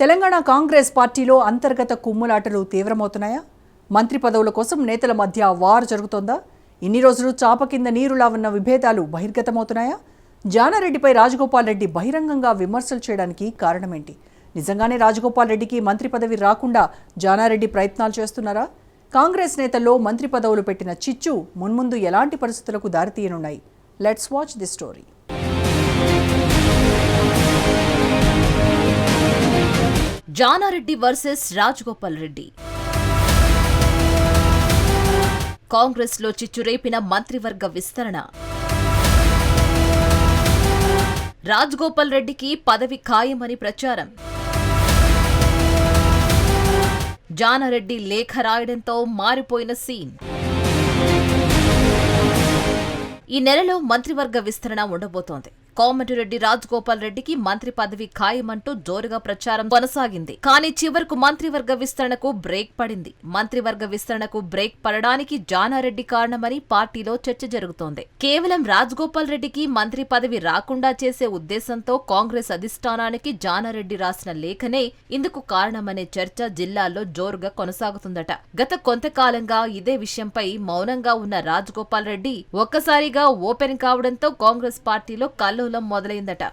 తెలంగాణ కాంగ్రెస్ పార్టీలో అంతర్గత కుమ్ములాటలు తీవ్రమవుతున్నాయా? మంత్రి పదవుల కోసం నేతల మధ్య వార్ జరుగుతోందా? ఇన్ని రోజులు చాప కింద నీరులా ఉన్న విభేదాలు బహిర్గతమవుతున్నాయా? జానారెడ్డిపై రాజగోపాల్ రెడ్డి బహిరంగంగా విమర్శలు చేయడానికి కారణమేంటి? నిజంగానే రాజగోపాల్ రెడ్డికి మంత్రి పదవి రాకుండా జానారెడ్డి ప్రయత్నాలు చేస్తున్నారా? కాంగ్రెస్ నేతల్లో మంత్రి పదవులు పెట్టిన చిచ్చు మున్ముందు ఎలాంటి పరిస్థితులకు దారితీయనున్నాయి? Let's watch the story. Janareddy versus Rajagopal Reddy. Congress లో చిచ్చురేపిన మంత్రివర్గ విస్తరణ. రాజగోపాల్ రెడ్డికి పదవి ఖాయమని ప్రచారం. జానారెడ్డి లేఖ రాయడంతో మారిపోయిన సీన్. ఈ నెలలో మంత్రివర్గ విస్తరణ ఉండబోతోంది. కోమటిరెడ్డి రాజగోపాల్ రెడ్డికి మంత్రి పదవి ఖాయమంటూ జోరుగా ప్రచారం కొనసాగింది. కానీ చివరకు మంత్రివర్గ విస్తరణకు బ్రేక్ పడింది. మంత్రివర్గ విస్తరణకు బ్రేక్ పడడానికి జానారెడ్డి కారణమని పార్టీలో చర్చ జరుగుతోంది. కేవలం రాజగోపాల్ రెడ్డికి మంత్రి పదవి రాకుండా చేసే ఉద్దేశంతో కాంగ్రెస్ అధిష్టానానికి జానారెడ్డి రాసిన లేఖనే ఇందుకు కారణమనే చర్చ జిల్లాల్లో జోరుగా కొనసాగుతుందట. గత కొంతకాలంగా ఇదే విషయంపై మౌనంగా ఉన్న రాజగోపాల్ రెడ్డి ఒక్కసారిగా ఓపెన్ కావడంతో కాంగ్రెస్ పార్టీలో కల్లోలం మొదలైందట.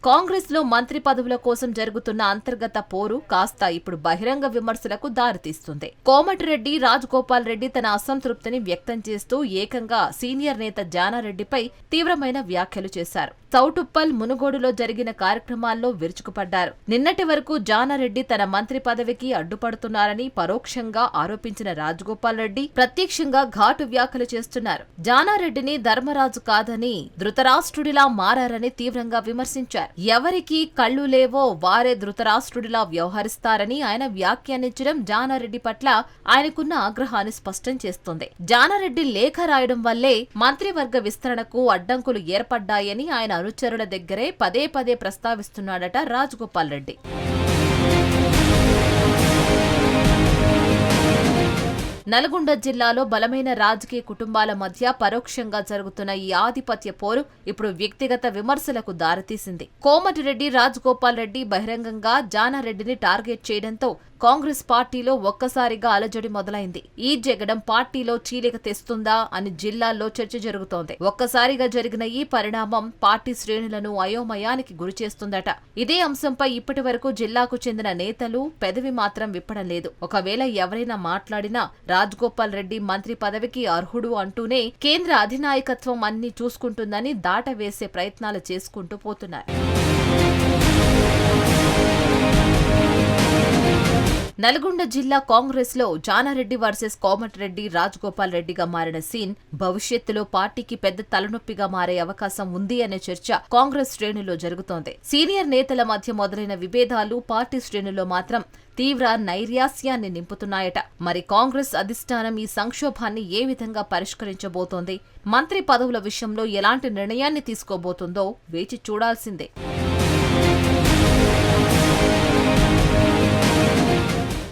కాంగ్రెస్ లో మంత్రి పదవుల కోసం జరుగుతున్న అంతర్గత పోరు కాస్త ఇప్పుడు బహిరంగ విమర్శలకు దారితీస్తుంది. కోమటిరెడ్డి రాజగోపాల్ రెడ్డి తన అసంతృప్తిని వ్యక్తం చేస్తూ ఏకంగా సీనియర్ నేత జానారెడ్డిపై తీవ్రమైన వ్యాఖ్యలు చేశారు. చౌటుప్పల్ మునుగోడులో జరిగిన కార్యక్రమాల్లో విరుచుకుపడ్డారు. నిన్నటి వరకు జానారెడ్డి తన మంత్రి పదవికి అడ్డుపడుతున్నారని పరోక్షంగా ఆరోపించిన రాజగోపాల్ రెడ్డి ప్రత్యక్షంగా ఘాటు వ్యాఖ్యలు చేస్తున్నారు. జానారెడ్డిని ధర్మరాజు కాదని ధృతరాష్ట్రుడిలా మారారని తీవ్రంగా విమర్శించారు. ఎవరికి కళ్ళు లేవో వారే ధృతరాష్ట్రుడిలా వ్యవహరిస్తారని ఆయన వ్యాఖ్యానించడం జానారెడ్డి పట్ల ఆయనకున్న ఆగ్రహాన్ని స్పష్టం చేస్తోంది. జానారెడ్డి లేఖ రాయడం వల్లే మంత్రివర్గ విస్తరణకు అడ్డంకులు ఏర్పడ్డాయని ఆయన అనుచరుల దగ్గరే పదే పదే ప్రస్తావిస్తున్నాడట రాజగోపాల్ రెడ్డి. నల్గొండ జిల్లాలో బలమైన రాజకీయ కుటుంబాల మధ్య పరోక్షంగా జరుగుతున్న ఈ ఆధిపత్య పోరు ఇప్పుడు వ్యక్తిగత విమర్శలకు దారితీసింది. కోమటిరెడ్డి రాజగోపాల్ రెడ్డి బహిరంగంగా జానారెడ్డిని టార్గెట్ చేయడంతో కాంగ్రెస్ పార్టీలో ఒక్కసారిగా అలజడి మొదలైంది. ఈ జగడం పార్టీలో చీలిక తెస్తుందా అని జిల్లాల్లో చర్చ జరుగుతోంది. ఒక్కసారిగా జరిగిన ఈ పరిణామం పార్టీ శ్రేణులను అయోమయానికి గురిచేస్తుందట. ఇదే అంశంపై ఇప్పటి వరకు జిల్లాకు చెందిన నేతలు పెదవి మాత్రం విప్పడం లేదు. ఒకవేళ ఎవరైనా మాట్లాడినా రాజగోపాల్ రెడ్డి మంత్రి పదవికి అర్హుడు అంటూనే కేంద్ర అధినాయకత్వం అన్ని చూసుకుంటుందని దాటవేసే ప్రయత్నాలు చేసుకుంటూ పోతున్నారు. నల్గొండ జిల్లా కాంగ్రెస్ లో జానారెడ్డి వర్సెస్ కోమటిరెడ్డి రాజగోపాల్ రెడ్డిగా మారిన సీన్ భవిష్యత్తులో పార్టీకి పెద్ద తలనొప్పిగా మారే అవకాశం ఉంది అనే చర్చ కాంగ్రెస్ శ్రేణుల్లో జరుగుతోంది. సీనియర్ నేతల మధ్య మొదలైన విభేదాలు పార్టీ శ్రేణుల్లో మాత్రం తీవ్ర నైరాస్యాన్ని నింపుతున్నాయట. మరి కాంగ్రెస్ అధిష్టానం ఈ సంక్షోభాన్ని ఏ విధంగా పరిష్కరించబోతోంది? మంత్రి పదవుల విషయంలో ఎలాంటి నిర్ణయాన్ని తీసుకోబోతుందో వేచి చూడాల్సిందే.